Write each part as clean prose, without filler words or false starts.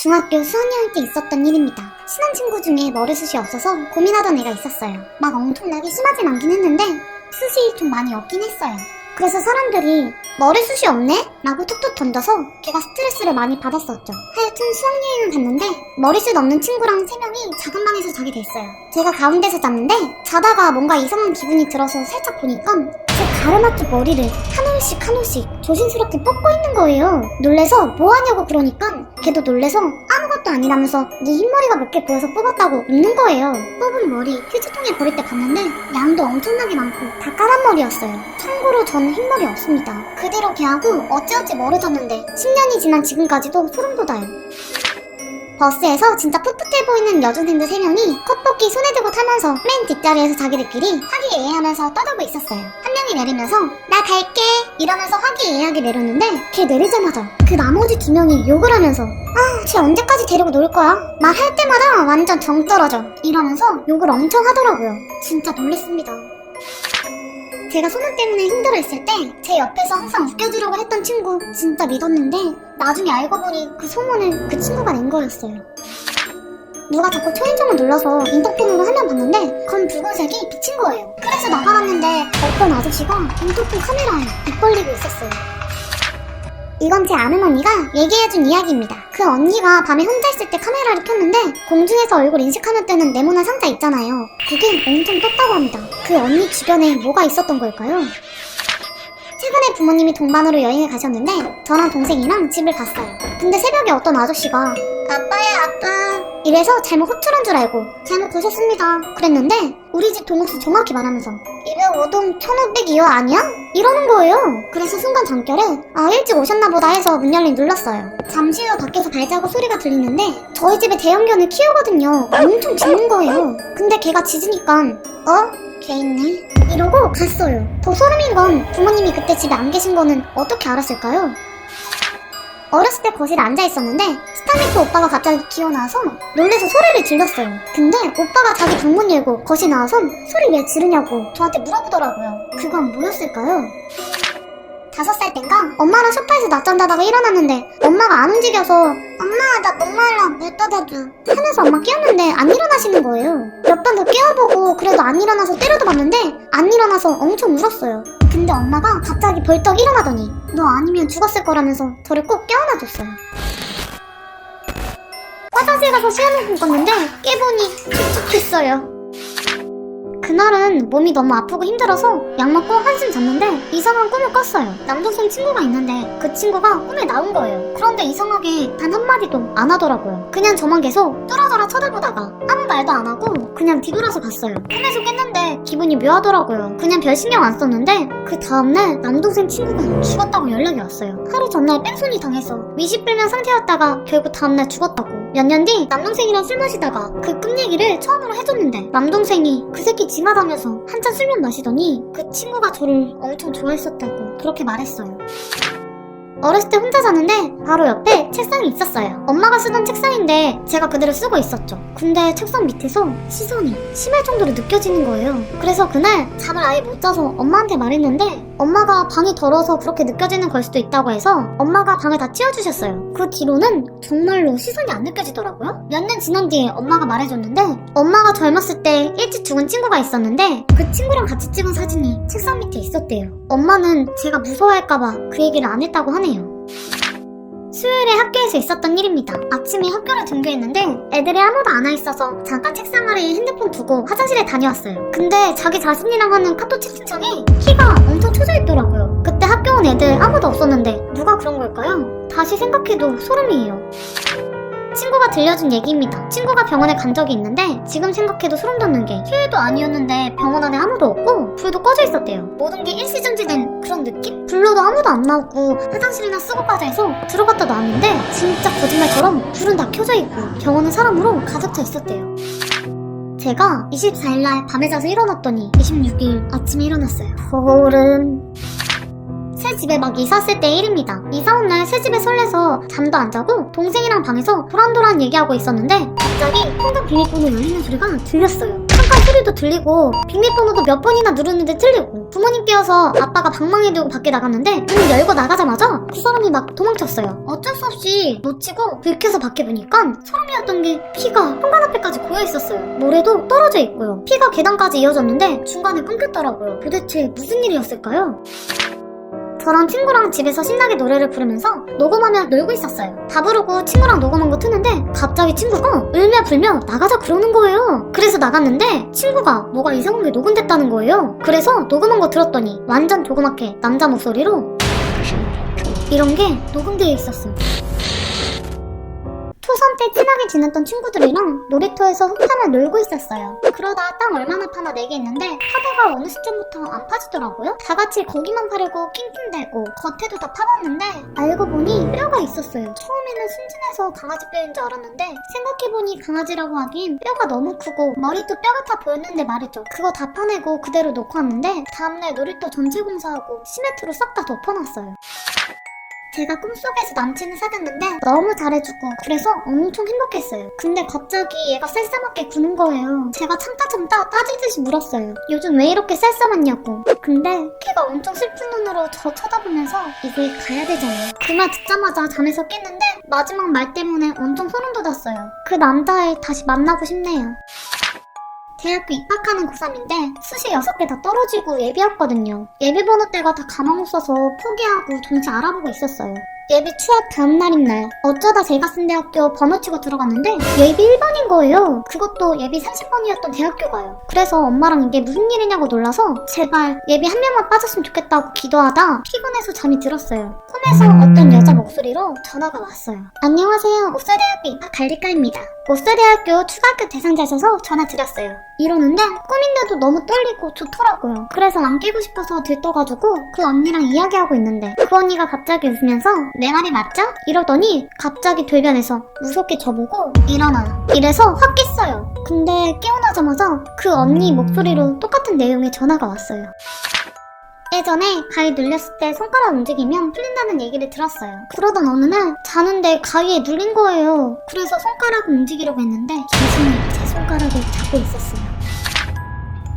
중학교 수학여행 때 있었던 일입니다. 친한 친구 중에 머리숱이 없어서 고민하던 애가 있었어요. 막 엄청나게 심하진 않긴 했는데 숱이 좀 많이 없긴 했어요. 그래서 사람들이 머리숱이 없네? 라고 툭툭 던져서 걔가 스트레스를 많이 받았었죠. 하여튼 수학여행을 갔는데 머리숱 없는 친구랑 3명이 작은 방에서 자게 됐어요. 제가 가운데서 잤는데 자다가 뭔가 이상한 기분이 들어서 살짝 보니까 제 가르마쪽 머리를 한 올씩 조심스럽게 뽑고 있는 거예요. 놀래서 뭐하냐고 그러니까 걔도 놀래서 아무것도 아니라면서 네 흰머리가 몇 개 보여서 뽑았다고 웃는 거예요. 뽑은 머리 휴지통에 버릴 때 봤는데 양도 엄청나게 많고 다 까만 머리였어요. 참고로 저는 흰머리 없습니다. 그 뒤로 걔하고 어찌어찌 멀어졌는데 10년이 지난 지금까지도 소름 돋아요. 버스에서 진짜 풋풋해 보이는 여중생들 3명이 컵볶이 손에 들고 타면서 맨 뒷자리에서 자기들끼리 화기애애하면서 떠들고 있었어요. 한 명이 내리면서 나 갈게 이러면서 화기애애하게 내렸는데 걔 내리자마자 그 나머지 2명이 욕을 하면서 쟤 언제까지 데리고 놀 거야? 말할 때마다 완전 정 떨어져 이러면서 욕을 엄청 하더라고요. 진짜 놀랬습니다. 제가 소문 때문에 힘들어했을 때 제 옆에서 항상 웃겨주려고 했던 친구 진짜 믿었는데 나중에 알고 보니 그 소문을 그 친구가 낸 거였어요. 누가 자꾸 초인종을 눌러서 인터폰으로 화면 봤는데 검 붉은색이 비친 거예요. 그래서 나가봤는데 어떤 아저씨가 인터폰 카메라에 입 벌리고 있었어요. 이건 제 아는 언니가 얘기해준 이야기입니다. 그 언니가 밤에 혼자 있을 때 카메라를 켰는데 공중에서 얼굴 인식하면 뜨는 네모난 상자 있잖아요. 그게 엄청 떴다고 합니다. 그 언니 주변에 뭐가 있었던 걸까요? 최근에 부모님이 동반으로 여행을 가셨는데 저랑 동생이랑 집을 갔어요. 근데 새벽에 어떤 아저씨가 아빠야 아빠 이래서 잘못 호출한 줄 알고 잘못 거셨습니다 그랬는데 우리 집 동호수 정확히 말하면서 205동 1502호 아니야? 이러는 거예요. 그래서 순간 잠결에 일찍 오셨나보다 해서 문 열림 눌렀어요. 잠시 후 밖에서 발자국 소리가 들리는데 저희 집에 대형견을 키우거든요. 엄청 짖는 거예요. 근데 걔가 짖으니까 걔 있네 이러고 갔어요. 더 소름인 건 부모님이 그때 집에 안 계신 거는 어떻게 알았을까요? 어렸을 때 거실에 앉아있었는데 스타미토 오빠가 갑자기 기어나와서 놀래서 소리를 질렀어요. 근데 오빠가 자기 방문 열고 거실 나와서 소리 왜 지르냐고 저한테 물어보더라고요. 그건 뭐였을까요? 5살 땐가 엄마랑 소파에서 낮잠 자다가 일어났는데 엄마가 안 움직여서 엄마 나 목말라 물 떠다줘 하면서 엄마 깨웠는데 안 일어나시는 거예요. 몇 번 더 깨워보고 그래도 안 일어나서 때려도 봤는데 안 일어나서 엄청 울었어요. 근데 엄마가 갑자기 벌떡 일어나더니 너 아니면 죽었을 거라면서 저를 꼭 깨워놔줬어요. 화장실 가서 수염을 묶었는데 깨보니 촉촉했어요. 그날은 몸이 너무 아프고 힘들어서 약 먹고 한숨 잤는데 이상한 꿈을 꿨어요. 남동생 친구가 있는데 그 친구가 꿈에 나온 거예요. 그런데 이상하게 단 한마디도 안 하더라고요. 그냥 저만 계속 뚫어져라 쳐다보다가 아무 말도 안 하고 그냥 뒤돌아서 갔어요. 꿈에서 깼는데 기분이 묘하더라고요. 그냥 별 신경 안 썼는데 그 다음날 남동생 친구가 죽었다고 연락이 왔어요. 하루 전날 뺑소니 당해서 위시불명 상태였다가 결국 다음날 죽었다고. 몇 년 뒤 남동생이랑 술 마시다가 그 꿈 얘기를 처음으로 해줬는데 남동생이 그 새끼 지마다면서 한잔 술면 마시더니 그 친구가 저를 엄청 좋아했었다고 그렇게 말했어요. 어렸을 때 혼자 자는데 바로 옆에 책상이 있었어요. 엄마가 쓰던 책상인데 제가 그대로 쓰고 있었죠. 근데 책상 밑에서 시선이 심할 정도로 느껴지는 거예요. 그래서 그날 잠을 아예 못 자서 엄마한테 말했는데 엄마가 방이 더러워서 그렇게 느껴지는 걸 수도 있다고 해서 엄마가 방을 다 치워주셨어요. 그 뒤로는 정말로 시선이 안 느껴지더라고요. 몇 년 지난 뒤에 엄마가 말해줬는데 엄마가 젊었을 때 일찍 죽은 친구가 있었는데 그 친구랑 같이 찍은 사진이 책상 밑에 있었대요. 엄마는 제가 무서워할까봐 그 얘기를 안 했다고 하네요. 수요일에 학교에서 있었던 일입니다. 아침에 학교를 등교했는데 애들이 아무도 안 와 있어서 잠깐 책상 아래에 핸드폰 두고 화장실에 다녀왔어요. 근데 자기 자신이랑 하는 카톡 채팅창에 키가 엄청 쳐져 있더라고요. 그때 학교 온 애들 아무도 없었는데 누가 그런 걸까요? 다시 생각해도 소름이에요. 친구가 들려준 얘기입니다. 친구가 병원에 간 적이 있는데 지금 생각해도 소름 돋는 게 휴일도 아니었는데 병원 안에 아무도 없고 불도 꺼져 있었대요. 모든 게 일시정지된 그런 느낌? 불러도 아무도 안 나오고 화장실이나 쓰고 빠져 해서 들어갔다 나왔는데 진짜 거짓말처럼 불은 다 켜져 있고 병원은 사람으로 가득 차 있었대요. 제가 24일날 밤에 자서 일어났더니 26일 아침에 일어났어요. 소름. 새 집에 막 이사 왔을 때 일입니다. 이사 온 날 새 집에 설레서 잠도 안 자고 동생이랑 방에서 도란도란 얘기하고 있었는데 갑자기 현관 비밀번호 열리는 소리가 들렸어요. 잠깐 소리도 들리고 비밀번호도 몇 번이나 누르는데 틀리고 부모님 깨워서 아빠가 방망이 들고 밖에 나갔는데 문을 열고 나가자마자 그 사람이 막 도망쳤어요. 어쩔 수 없이 놓치고 들켜서 밖에 보니까 사람이었던 게 피가 현관 앞에까지 고여 있었어요. 모래도 떨어져 있고요. 피가 계단까지 이어졌는데 중간에 끊겼더라고요. 도대체 무슨 일이었을까요? 저랑 친구랑 집에서 신나게 노래를 부르면서 녹음하며 놀고 있었어요. 다 부르고 친구랑 녹음한 거 트는데 갑자기 친구가 울며 불며 나가자 그러는 거예요. 그래서 나갔는데 친구가 뭐가 이상한 게 녹음됐다는 거예요. 그래서 녹음한 거 들었더니 완전 조그맣게 남자 목소리로 이런 게 녹음되어 있었어요. 초선 때 친하게 지냈던 친구들이랑 놀이터에서 흙하며 놀고 있었어요. 그러다 땅 얼마나 파나 내기했는데 파다가 어느 시점부터 안 파지더라고요. 다 같이 거기만 파려고 낑낑대고 겉에도 다 파봤는데 알고 보니 뼈가 있었어요. 처음에는 순진해서 강아지 뼈인 줄 알았는데 생각해보니 강아지라고 하긴 뼈가 너무 크고 머리도 뼈 같아 보였는데 말이죠. 그거 다 파내고 그대로 놓고 왔는데 다음날 놀이터 전체 공사하고 시멘트로 싹 다 덮어놨어요. 제가 꿈속에서 남친을 사귀었는데 너무 잘해주고 그래서 엄청 행복했어요. 근데 갑자기 얘가 쌀쌀맞게 구는 거예요. 제가 참다 따지듯이 물었어요. 요즘 왜 이렇게 쌀쌀맞냐고. 근데 걔가 엄청 슬픈 눈으로 저 쳐다보면서 이제 가야 되잖아요. 그 말 듣자마자 잠에서 깼는데 마지막 말 때문에 엄청 소름 돋았어요. 그 남자애 다시 만나고 싶네요. 대학교 입학하는 고3인데 수시 6개 다 떨어지고 예비였거든요. 예비 번호 때가 다 까먹었어서 포기하고 정시 알아보고 있었어요. 예비 추합 다음날인 날 어쩌다 제가 쓴 대학교 번호 치고 들어갔는데 예비 1번인 거예요. 그것도 예비 30번이었던 대학교가요. 그래서 엄마랑 이게 무슨 일이냐고 놀라서 제발 예비 한 명만 빠졌으면 좋겠다고 기도하다 피곤해서 잠이 들었어요. 꿈에서 어떤 여자 목소리로 전화가 왔어요. 안녕하세요. 옥서대학교 입학 관리과입니다. 옥서대학교 추가학교 대상자셔서 전화 드렸어요. 이러는데 꿈인데도 너무 떨리고 좋더라고요. 그래서 안 깨고 싶어서 들떠가지고 그 언니랑 이야기하고 있는데 그 언니가 갑자기 웃으면서 내 말이 맞죠? 이러더니 갑자기 돌변해서 무섭게 저보고 일어나 이래서 확 깼어요. 근데 깨어나자마자 그 언니 목소리로 똑같은 내용의 전화가 왔어요. 예전에 가위 눌렸을 때 손가락 움직이면 풀린다는 얘기를 들었어요. 그러던 어느 날 자는데 가위에 눌린 거예요. 그래서 손가락을 움직이려고 했는데 귀신이 제 손가락을 잡고 있었어요.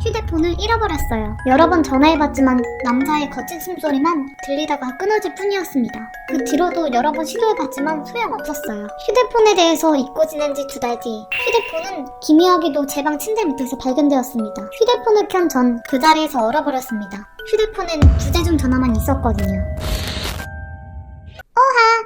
휴대폰을 잃어버렸어요. 여러 번 전화해봤지만 남자의 거친 숨소리만 들리다가 끊어질 뿐이었습니다. 그 뒤로도 여러 번 시도해봤지만 소용없었어요. 휴대폰에 대해서 잊고 지낸 지 2달 뒤 휴대폰은 기묘하게도 제 방 침대 밑에서 발견되었습니다. 휴대폰을 켠 전 그 자리에서 얼어버렸습니다. 휴대폰엔 부재중 전화만 있었거든요.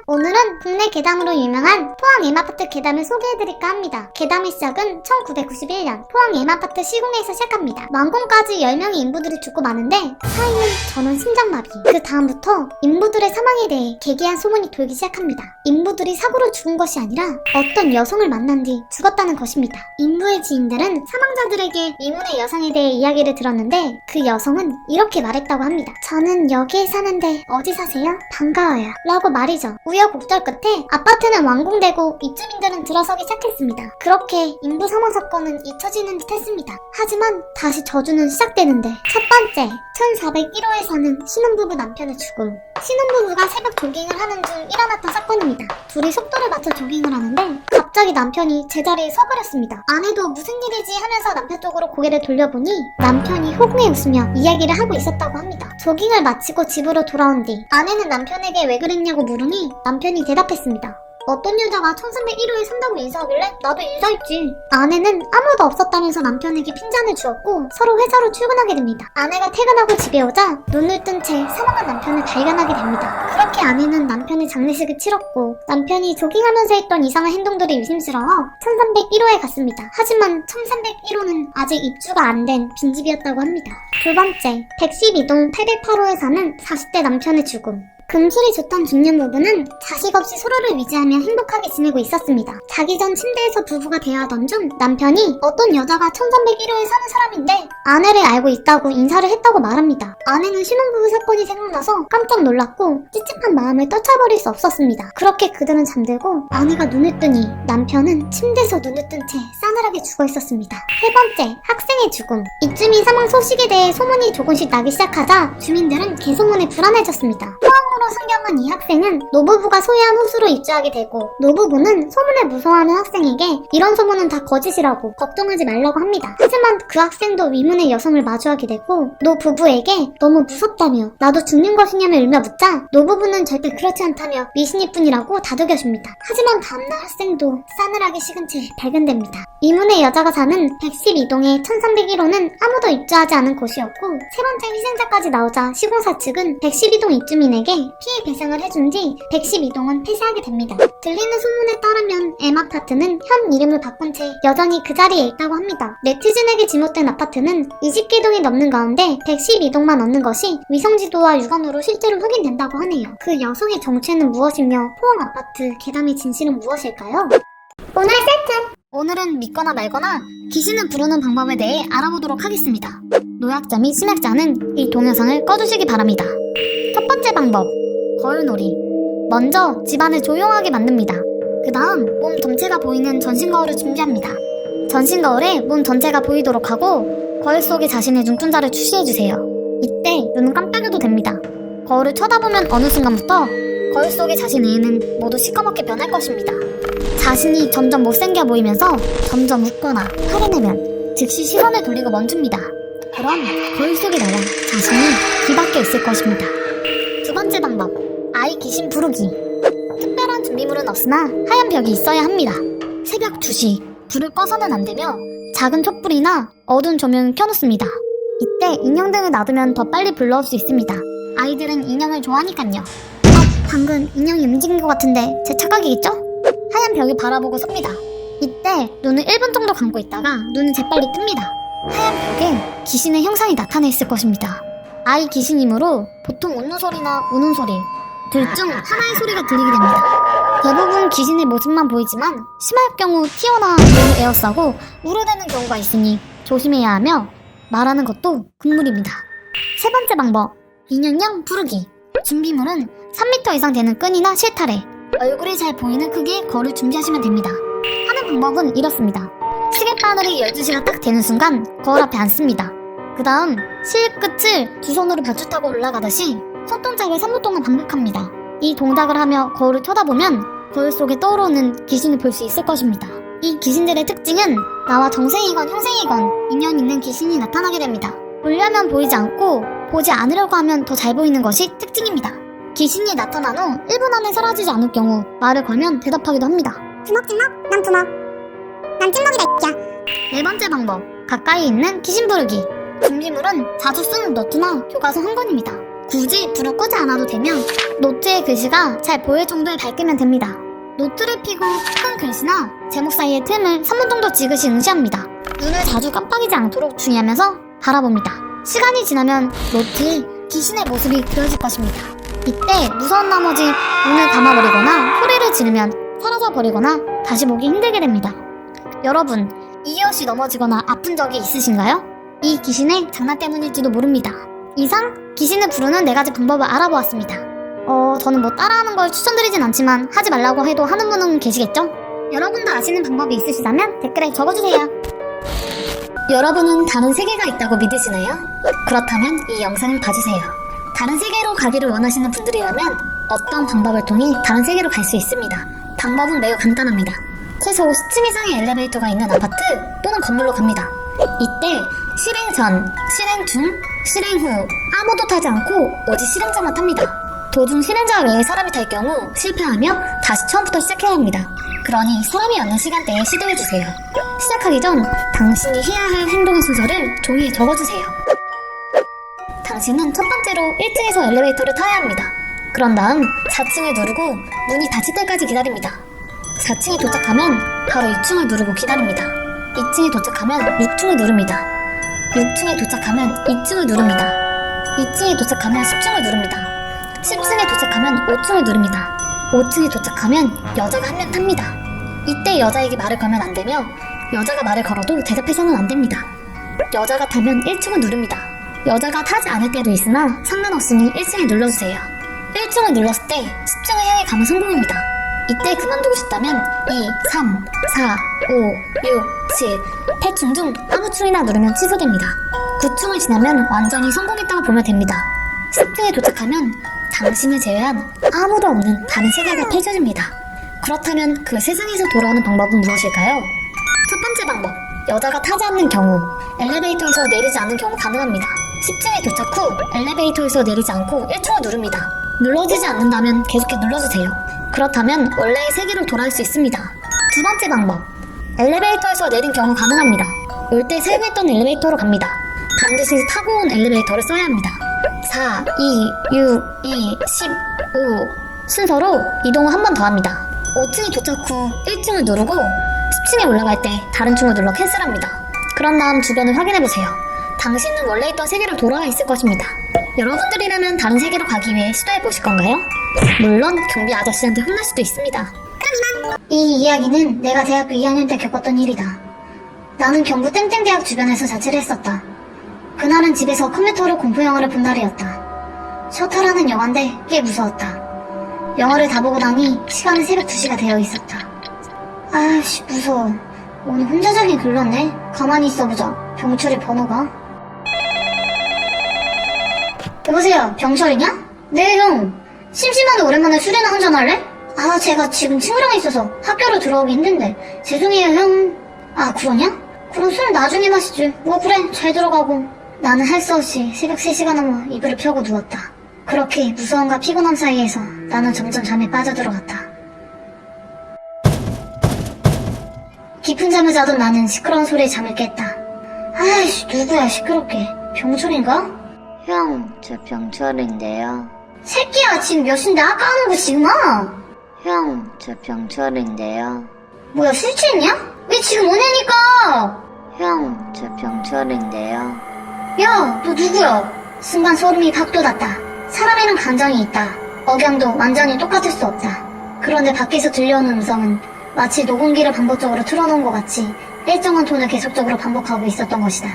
오늘은 국내 괴담으로 유명한 포항 M아파트 괴담을 소개해드릴까 합니다. 괴담의 시작은 1991년 포항 M아파트 시공에서 시작합니다. 완공까지 10명의 인부들이 죽고 마는데 사인은 전원 심장마비. 그 다음부터 인부들의 사망에 대해 개기한 소문이 돌기 시작합니다. 인부들이 사고로 죽은 것이 아니라 어떤 여성을 만난 뒤 죽었다는 것입니다. 인부의 지인들은 사망자들에게 이문의 여성에 대해 이야기를 들었는데 그 여성은 이렇게 말했다고 합니다. 저는 여기에 사는데 어디 사세요? 반가워요. 라고 말이죠. 우여곡절 끝에 아파트는 완공되고 입주민들은 들어서기 시작했습니다. 그렇게 인부 사망 사건은 잊혀지는 듯 했습니다. 하지만 다시 저주는 시작되는데 첫 번째, 1401호에 사는 신혼부부 남편의 죽음. 신혼부부가 새벽 조깅을 하는 중 일어났던 사건입니다. 둘이 속도를 맞춰 조깅을 하는데 갑자기 남편이 제자리에 서버렸습니다. 아내도 무슨 일이지 하면서 남편 쪽으로 고개를 돌려보니 남편이 호구에 웃으며 이야기를 하고 있었다고 합니다. 조깅을 마치고 집으로 돌아온 뒤 아내는 남편에게 왜 그랬냐고 물으니 남편이 대답했습니다. 어떤 여자가 1301호에 산다고 인사하길래 나도 인사했지. 아내는 아무도 없었다면서 남편에게 핀잔을 주었고 서로 회사로 출근하게 됩니다. 아내가 퇴근하고 집에 오자 눈을 뜬 채 사망한 남편을 발견하게 됩니다. 그렇게 아내는 남편의 장례식을 치렀고 남편이 조깅하면서 했던 이상한 행동들이 의심스러워 1301호에 갔습니다. 하지만 1301호는 아직 입주가 안 된 빈집이었다고 합니다. 두 번째, 112동 808호에 사는 40대 남편의 죽음. 금술이 좋던 중년 부부는 자식 없이 서로를 위지하며 행복하게 지내고 있었습니다. 자기 전 침대에서 부부가 대화하던 중 남편이 어떤 여자가 1301호에 사는 사람인데 아내를 알고 있다고 인사를 했다고 말합니다. 아내는 신혼부부 사건이 생각나서 깜짝 놀랐고 찝찝한 마음을 떨쳐버릴 수 없었습니다. 그렇게 그들은 잠들고 아내가 눈을 뜨니 남편은 침대에서 눈을 뜬 채 싸늘하게 죽어 있었습니다. 세 번째, 학생의 죽음. 이쯤이 사망 소식에 대해 소문이 조금씩 나기 시작하자 주민들은 개소문에 불안해졌습니다. 포항으로 상경한 이 학생은 노부부가 소유한 호수로 입주하게 되고 노부부는 소문을 무서워하는 학생에게 이런 소문은 다 거짓이라고 걱정하지 말라고 합니다. 하지만 그 학생도 위문의 여성을 마주하게 되고 노부부에게 너무 무섭다며 나도 죽는 것이냐며 울며 묻자 노부부는 절대 그렇지 않다며 미신일 뿐이라고 다독여줍니다. 하지만 다음날 학생도 싸늘하게 식은 채 발견됩니다. 이문의 여자가 사는 112동의 1301호는 아무도 입주하지 않은 곳이었고 세 번째 희생자까지 나오자 시공사 측은 112동 입주민에게 피해 배상을 해준 뒤 112동은 폐쇄하게 됩니다. 들리는 소문에 따르면 M아파트는 현 이름을 바꾼 채 여전히 그 자리에 있다고 합니다. 네티즌에게 지목된 아파트는 20개 동이 넘는 가운데 112동만 얻는 것이 위성지도와 육안으로 실제로 확인된다고 하네요. 그 여성의 정체는 무엇이며 포항 아파트 괴담의 진실은 무엇일까요? 오늘 세트! 오늘은 믿거나 말거나 귀신을 부르는 방법에 대해 알아보도록 하겠습니다. 노약자 및 심약자는 이 동영상을 꺼주시기 바랍니다. 첫 번째 방법, 거울놀이. 먼저 집안을 조용하게 만듭니다. 그 다음 몸 전체가 보이는 전신거울을 준비합니다. 전신거울에 몸 전체가 보이도록 하고 거울 속에 자신의 눈동자를 주시해주세요. 이때 눈은 깜빡여도 됩니다. 거울을 쳐다보면 어느 순간부터 거울 속의 자신의 애는 모두 시커멓게 변할 것입니다. 자신이 점점 못생겨 보이면서 점점 웃거나 화를 내면 즉시 시선을 돌리고 멈춥니다. 그럼 거울 속에 나와 자신이 뒤바뀌어 있을 것입니다. 두 번째 방법, 아이 귀신 부르기. 특별한 준비물은 없으나 하얀 벽이 있어야 합니다. 새벽 2시, 불을 꺼서는 안 되며 작은 촛불이나 어두운 조명을 켜놓습니다. 이때 인형등을 놔두면 더 빨리 불러올 수 있습니다. 아이들은 인형을 좋아하니깐요. 방금 인형이 움직인 것 같은데 제 착각이겠죠? 하얀 벽을 바라보고 섭니다. 이때 눈을 1분 정도 감고 있다가 눈을 재빨리 뜹니다. 하얀 벽에 귀신의 형상이 나타나 있을 것입니다. 아이 귀신이므로 보통 웃는 소리나 우는 소리 둘 중 하나의 소리가 들리게 됩니다. 대부분 귀신의 모습만 보이지만 심할 경우 튀어나와 너무 에어싸고 우려대는 경우가 있으니 조심해야 하며 말하는 것도 국물입니다. 세 번째 방법, 인형형 부르기. 준비물은 3m 이상 되는 끈이나 실타래, 얼굴이 잘 보이는 크기의 거울을 준비하시면 됩니다. 하는 방법은 이렇습니다. 시계바늘이 12시가 딱 되는 순간 거울 앞에 앉습니다. 그 다음 실 끝을 두 손으로 벼추 타고 올라가듯이 손동작을 3분 동안 반복합니다. 이 동작을 하며 거울을 쳐다보면 거울 속에 떠오르는 귀신을 볼 수 있을 것입니다. 이 귀신들의 특징은 나와 정생이건 형생이건 인연 있는 귀신이 나타나게 됩니다. 보려면 보이지 않고 보지 않으려고 하면 더 잘 보이는 것이 특징입니다. 귀신이 나타난 후 1분 안에 사라지지 않을 경우 말을 걸면 대답하기도 합니다. 주먹 난 주먹 난 찐먹이다 이야. 네 번째 방법, 가까이 있는 귀신 부르기. 준비물은 자주 쓰는 노트나 교과서 한 권입니다. 굳이 불을 끄지 않아도 되며 노트의 글씨가 잘 보일 정도에 밝히면 됩니다. 노트를 펴고 큰 글씨나 제목 사이의 틈을 3분 정도 지그시 응시합니다. 눈을 자주 깜빡이지 않도록 주의하면서 바라봅니다. 시간이 지나면 노트에 귀신의 모습이 그려질 것입니다. 이때 무서운 나머지 눈을 감아버리거나 소리를 지르면 사라져버리거나 다시 보기 힘들게 됩니다. 여러분, 이엇이 넘어지거나 아픈 적이 있으신가요? 이 귀신의 장난 때문일지도 모릅니다. 이상 귀신을 부르는 4가지 방법을 알아보았습니다. 저는 뭐 따라하는 걸 추천드리진 않지만 하지 말라고 해도 하는 분은 계시겠죠? 여러분도 아시는 방법이 있으시다면 댓글에 적어주세요. 여러분은 다른 세계가 있다고 믿으시나요? 그렇다면 이 영상을 봐주세요. 다른 세계로 가기를 원하시는 분들이라면 어떤 방법을 통해 다른 세계로 갈 수 있습니다. 방법은 매우 간단합니다. 최소 10층 이상의 엘리베이터가 있는 아파트 또는 건물로 갑니다. 이때 실행 전, 실행 중, 실행 후 아무도 타지 않고 오직 실행자만 탑니다. 도중 실행자 외에 사람이 탈 경우 실패하며 다시 처음부터 시작해야 합니다. 그러니 사람이 없는 시간대에 시도해주세요. 시작하기 전 당신이 해야 할 행동의 순서를 종이에 적어주세요. 당신은 첫 번째로 1층에서 엘리베이터를 타야 합니다. 그런 다음 4층을 누르고 문이 닫힐 때까지 기다립니다. 4층에 도착하면 바로 2층을 누르고 기다립니다. 2층에 도착하면 6층을 누릅니다. 6층에 도착하면 2층을 누릅니다. 2층에 도착하면 10층을 누릅니다. 10층에 도착하면 5층을 누릅니다. 5층에 도착하면 여자가 한 명 탑니다. 이때 여자에게 말을 걸면 안 되며 여자가 말을 걸어도 대답해서는 안 됩니다. 여자가 타면 1층을 누릅니다. 여자가 타지 않을 때도 있으나 상관없으니 1층에 눌러주세요. 1층을 눌렀을 때 10층을 향해 가면 성공입니다. 이때 그만두고 싶다면 2, 3, 4, 5, 6, 7, 8충 중 아무 충이나 누르면 취소됩니다. 9충을 지나면 완전히 성공했다고 보면 됩니다. 10층에 도착하면 당신을 제외한 아무도 없는 다른 세계가 펼쳐집니다. 그렇다면 그 세상에서 돌아오는 방법은 무엇일까요? 첫 번째 방법, 여자가 타지 않는 경우, 엘리베이터에서 내리지 않는 경우 가능합니다. 10층에 도착 후 엘리베이터에서 내리지 않고 1층을 누릅니다. 눌러지지 않는다면 계속해 눌러주세요. 그렇다면 원래의 세계로 돌아올 수 있습니다. 두 번째 방법, 엘리베이터에서 내린 경우 가능합니다. 올 때 사용했던 엘리베이터로 갑니다. 반드시 타고 온 엘리베이터를 써야 합니다. 4, 2, 6, 2, 15 순서로 이동을 한 번 더 합니다. 5층에 도착 후 1층을 누르고 10층에 올라갈 때 다른 층을 눌러 캔슬합니다. 그런 다음 주변을 확인해보세요. 당신은 원래 있던 세계로 돌아와 있을 것입니다. 여러분들이라면 다른 세계로 가기 위해 시도해보실 건가요? 물론 경비 아저씨한테 혼날 수도 있습니다. 이 이야기는 내가 대학교 2학년 때 겪었던 일이다. 나는 경부 땡땡대학 주변에서 자취를 했었다. 그날은 집에서 컴퓨터로 공포영화를 본 날이었다. 셔터라는 영화인데 꽤 무서웠다. 영화를 다 보고 나니 시간은 새벽 2시가 되어 있었다. 아이씨 무서워. 오늘 혼자 자긴 글렀네. 가만히 있어보자. 병철이 번호가. 여보세요, 병철이냐? 네 형. 심심한데 오랜만에 술이나 한잔 할래? 아 제가 지금 친구랑 있어서 학교로 들어오기 힘든데 죄송해요 형. 아 그러냐? 그럼 술 나중에 마시지. 뭐 그래 잘 들어가고. 나는 할 수 없이 새벽 3시가 넘어 이불을 펴고 누웠다. 그렇게 무서움과 피곤함 사이에서 나는 점점 잠에 빠져들어갔다. 깊은 잠을 자던 나는 시끄러운 소리에 잠을 깼다. 아이씨 누구야 시끄럽게. 병철인가? 형, 저 병철인데요. 새끼야 지금 몇 시인데 아까 안 오고 지금 와? 형, 저 병철인데요. 뭐야 술 취했냐? 왜 지금 오냐니까. 형, 저 병철인데요. 야, 너 누구야? 순간 소름이 팍 돋았다. 사람에는 감정이 있다. 억양도 완전히 똑같을 수 없다. 그런데 밖에서 들려오는 음성은 마치 녹음기를 반복적으로 틀어놓은 것 같이 일정한 톤을 계속적으로 반복하고 있었던 것이다.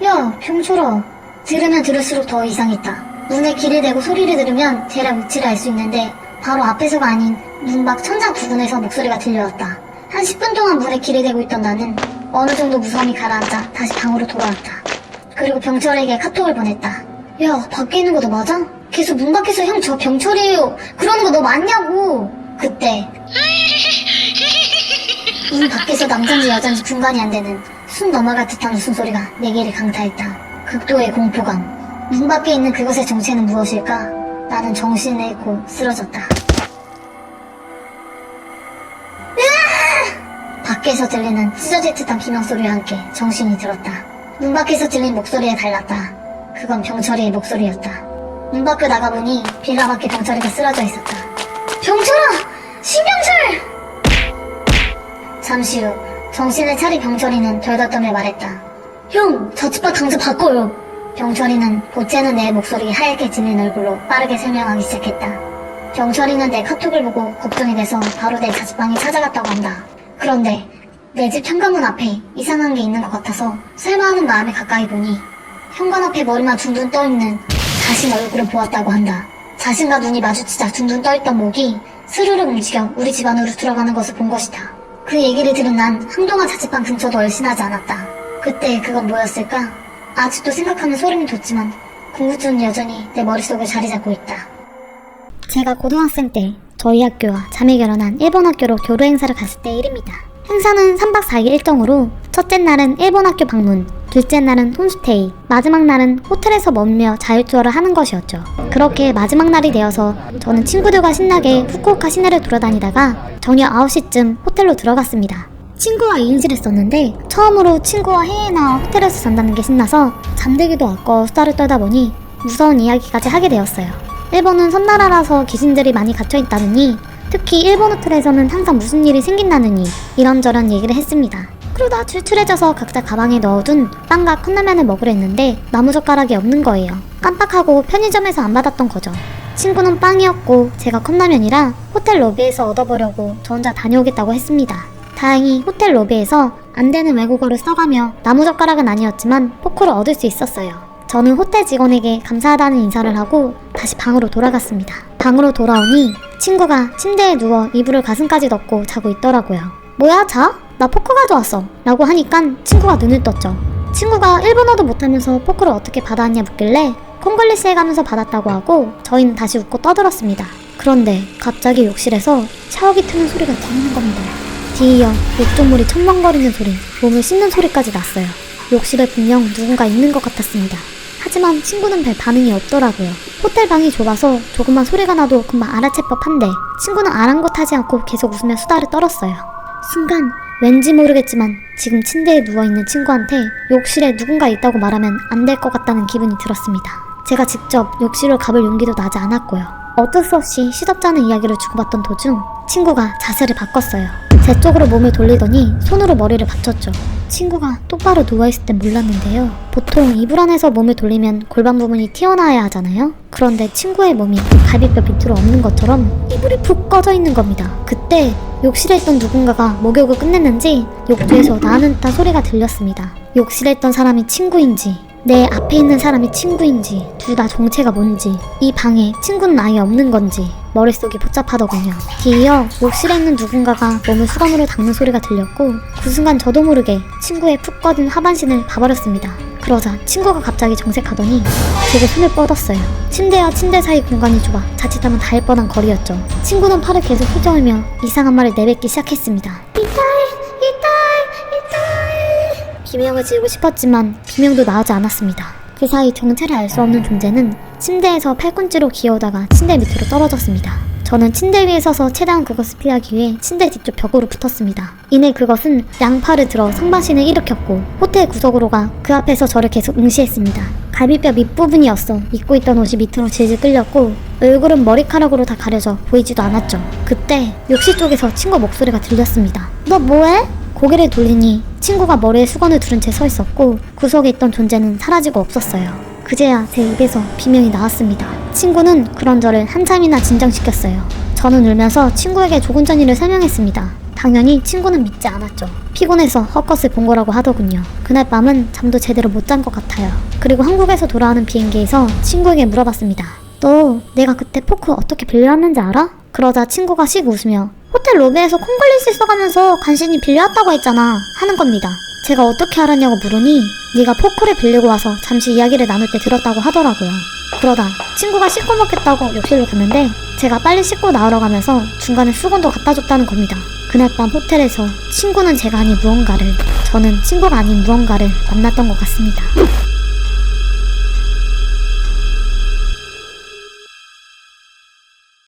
야, 병철아. 들으면 들을수록 더 이상했다. 눈에 귀를 대고 소리를 들으면 대략 위치를 알 수 있는데 바로 앞에서가 아닌 문 밖 천장 부근에서 목소리가 들려왔다. 한 10분 동안 문에 귀를 대고 있던 나는 어느 정도 무서움이 가라앉아 다시 방으로 돌아왔다. 그리고 병철에게 카톡을 보냈다. 야, 밖에 있는 거 너 맞아? 계속 문 밖에서 형 저 병철이에요 그러는 거 너 맞냐고. 그때 문 밖에서 남잔지 여잔지 분간이 안 되는 숨 넘어갈 듯한 웃음소리가 내 귀를 강타했다. 극도의 공포감. 문 밖에 있는 그것의 정체는 무엇일까? 나는 정신을 잃고 쓰러졌다. 으아! 밖에서 들리는 찢어질 듯한 비명소리와 함께 정신이 들었다. 문 밖에서 들린 목소리에 달랐다. 그건 병철이의 목소리였다. 문 밖을 나가보니 빌라 밖에 병철이가 쓰러져 있었다. 병철아! 신병철! 잠시 후 정신을 차린 병철이는 덜덜 떨며 말했다. 형, 자취방 당장 바꿔요. 병철이는 보채는 내 목소리 하얗게 질린 얼굴로 빠르게 설명하기 시작했다. 병철이는 내 카톡을 보고 걱정이 돼서 바로 내 자취방에 찾아갔다고 한다. 그런데 내 집 현관문 앞에 이상한 게 있는 것 같아서 설마 하는 마음에 가까이 보니 현관 앞에 머리만 둥둥 떠있는 자신 얼굴을 보았다고 한다. 자신과 눈이 마주치자 둥둥 떠있던 목이 스르륵 움직여 우리 집 안으로 들어가는 것을 본 것이다. 그 얘기를 들은 난 한동안 자취방 근처도 얼씬하지 않았다. 그때 그건 뭐였을까? 아직도 생각하면 소름이 돋지만 궁금증은 여전히 내 머릿속에 자리 잡고 있다. 제가 고등학생 때 저희 학교와 자매 결혼한 일본 학교로 교류 행사를 갔을 때 일입니다. 행사는 3박 4일 일정으로 첫째 날은 일본 학교 방문, 둘째 날은 홈스테이, 마지막 날은 호텔에서 머물며 자유투어를 하는 것이었죠. 그렇게 마지막 날이 되어서 저는 친구들과 신나게 후쿠오카 시내를 돌아다니다가 저녁 9시쯤 호텔로 들어갔습니다. 친구와 2인실 했었는데 처음으로 친구와 해외나 호텔에서 잔다는 게 신나서 잠들기도 아까워 수다를 떨다 보니 무서운 이야기까지 하게 되었어요. 일본은 섬나라라서 귀신들이 많이 갇혀있다느니 특히 일본 호텔에서는 항상 무슨 일이 생긴다느니 이런저런 얘기를 했습니다. 그러다 출출해져서 각자 가방에 넣어둔 빵과 컵라면을 먹으려 했는데 나무젓가락이 없는 거예요. 깜빡하고 편의점에서 안 받았던 거죠. 친구는 빵이었고 제가 컵라면이라 호텔 로비에서 얻어보려고 저 혼자 다녀오겠다고 했습니다. 다행히 호텔 로비에서 안 되는 외국어를 써가며 나무젓가락은 아니었지만 포크를 얻을 수 있었어요. 저는 호텔 직원에게 감사하다는 인사를 하고 다시 방으로 돌아갔습니다. 방으로 돌아오니 친구가 침대에 누워 이불을 가슴까지 덮고 자고 있더라고요. 뭐야 자? 나 포크 가져왔어 라고 하니까 친구가 눈을 떴죠. 친구가 일본어도 못하면서 포크를 어떻게 받아왔냐 묻길래 콩글리시 해가면서 받았다고 하고 저희는 다시 웃고 떠들었습니다. 그런데 갑자기 욕실에서 샤워기 트는 소리가 들리는 겁니다. 뒤이어 욕조물이 첨벙거리는 소리, 몸을 씻는 소리까지 났어요. 욕실에 분명 누군가 있는 것 같았습니다. 하지만 친구는 별 반응이 없더라고요. 호텔 방이 좁아서 조금만 소리가 나도 금방 알아챌 법한데 친구는 아랑곳하지 않고 계속 웃으며 수다를 떨었어요. 순간 왠지 모르겠지만 지금 침대에 누워있는 친구한테 욕실에 누군가 있다고 말하면 안 될 것 같다는 기분이 들었습니다. 제가 직접 욕실로 가볼 용기도 나지 않았고요. 어쩔 수 없이 시덥지 않은 이야기를 주고받던 도중 친구가 자세를 바꿨어요. 제 쪽으로 몸을 돌리더니 손으로 머리를 받쳤죠. 친구가 똑바로 누워있을 땐 몰랐는데요. 보통 이불 안에서 몸을 돌리면 골반 부분이 튀어나와야 하잖아요. 그런데 친구의 몸이 갈비뼈 밑으로 없는 것처럼 이불이 푹 꺼져 있는 겁니다. 그때 욕실에 있던 누군가가 목욕을 끝냈는지 욕조에서 나는 듯한 소리가 들렸습니다. 욕실에 있던 사람이 친구인지 내 앞에 있는 사람이 친구인지 둘 다 정체가 뭔지 이 방에 친구는 아예 없는 건지 머릿속이 복잡하더군요. 뒤이어 욕실에 있는 누군가가 몸을 수건으로 닦는 소리가 들렸고 그 순간 저도 모르게 친구의 푹 꺼진 하반신을 봐버렸습니다. 그러자 친구가 갑자기 정색하더니 제게 손을 뻗었어요. 침대와 침대 사이 공간이 좁아 자칫하면 닿을 뻔한 거리였죠. 친구는 팔을 계속 휘저으며 이상한 말을 내뱉기 시작했습니다. 비명을 지르고 싶었지만 비명도 나오지 않았습니다. 그 사이 정체를 알 수 없는 존재는 침대에서 팔꿈치로 기어오다가 침대 밑으로 떨어졌습니다. 저는 침대 위에 서서 최대한 그것을 피하기 위해 침대 뒤쪽 벽으로 붙었습니다. 이내 그것은 양팔을 들어 상반신을 일으켰고 호텔 구석으로 가 그 앞에서 저를 계속 응시했습니다. 갈비뼈 밑부분이었어 입고 있던 옷이 밑으로 질질 끌렸고 얼굴은 머리카락으로 다 가려져 보이지도 않았죠. 그때 욕실 쪽에서 친구 목소리가 들렸습니다. 너 뭐해? 고개를 돌리니 친구가 머리에 수건을 두른 채 서 있었고 구석에 있던 존재는 사라지고 없었어요. 그제야 제 입에서 비명이 나왔습니다. 친구는 그런 저를 한참이나 진정시켰어요. 저는 울면서 친구에게 조금 전 일을 설명했습니다. 당연히 친구는 믿지 않았죠. 피곤해서 헛것을 본 거라고 하더군요. 그날 밤은 잠도 제대로 못 잔 것 같아요. 그리고 한국에서 돌아오는 비행기에서 친구에게 물어봤습니다. 너 내가 그때 포크 어떻게 빌려왔는지 알아? 그러자 친구가 씩 웃으며 호텔 로비에서 콩글리시 써가면서 간신히 빌려왔다고 했잖아 하는 겁니다. 제가 어떻게 알았냐고 물으니 네가 포크를 빌리고 와서 잠시 이야기를 나눌 때 들었다고 하더라고요. 그러다 친구가 씻고 먹겠다고 욕실로 갔는데 제가 빨리 씻고 나오러 가면서 중간에 수건도 갖다 줬다는 겁니다. 그날 밤 호텔에서 친구는 제가 아닌 무언가를, 저는 친구가 아닌 무언가를 만났던 것 같습니다.